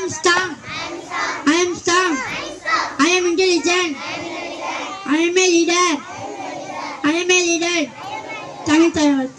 am strong. I am strong. I am intelligent. I am a leader. I am a leader. Thank you.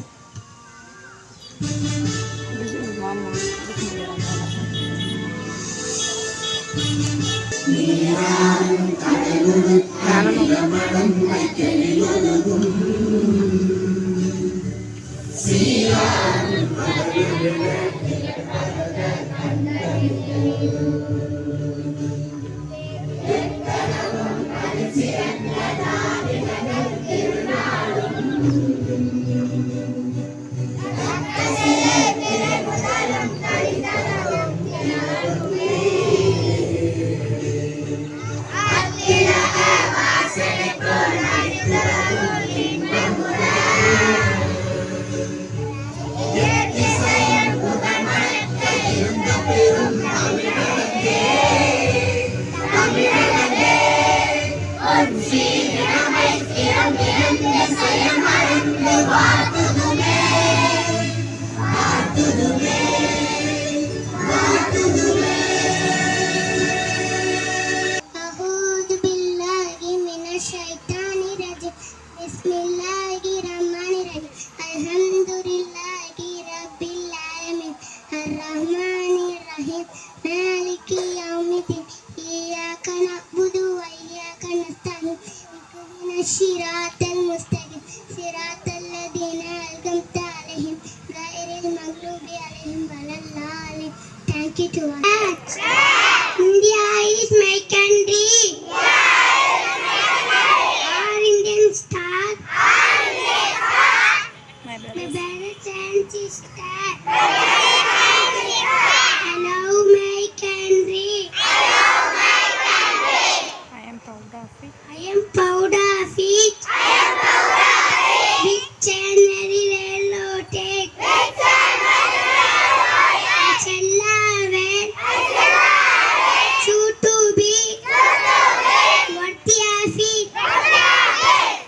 Thank you to us. India is my country. Our Indian star. My brothers and sisters. I love my country. I am proud of it. I am proud of it. Which channel will take? To be worthy of it.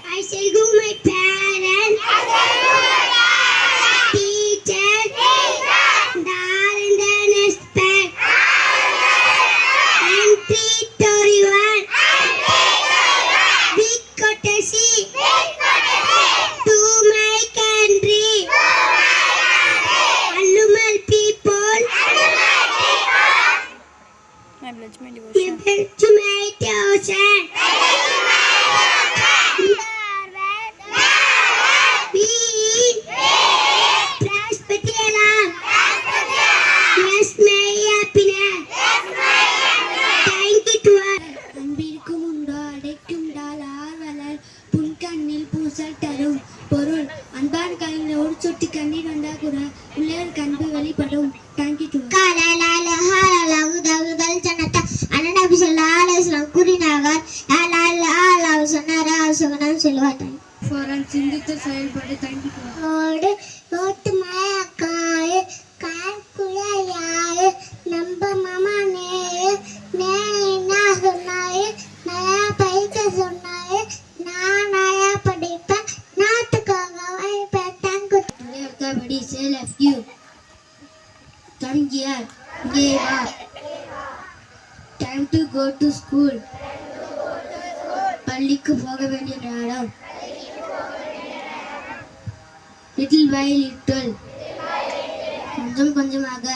I shall do my parents, teachers, and then respect and treat everyone with courtesy to my country. Animal people. My pledge my devotion. Come here, give up. Time to go to school. பள்ளிக்கு போக வேண்டிய நேரம். Little by little. கொஞ்சம் கொஞ்சமாக.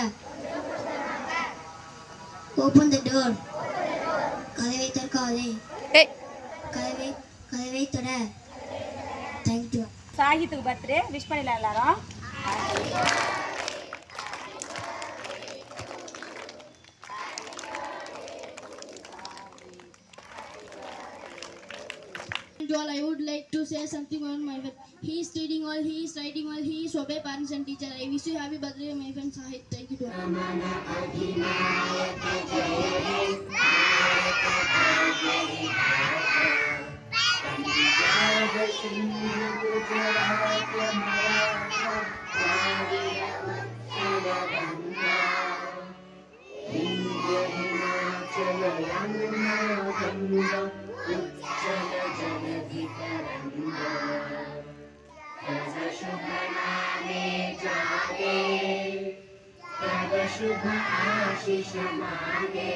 Open the door. கதவை திறக்காதே. கதவை தொட. Thank you. சாகித்துக்கு birthday wish பண்ணலாம் எல்லாரும். I would like to say something on my friend. He is reading all, he is writing all, he is obey parents and teacher. I wish you happy birthday, my friend Sahit. Thank you to all. शुभ आशीष मांगे,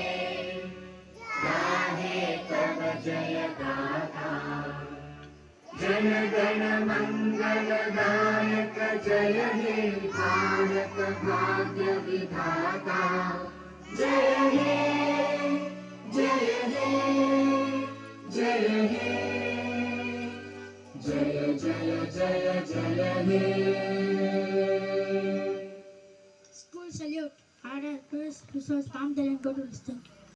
गाहे तब जय गाथा। जन गण मंगलदायक जय हे भारत भाग्य विधाता। जय हे जय हे जय हे जय जय जय जय हे। School salute. Order first, resource, calm, then go to listen.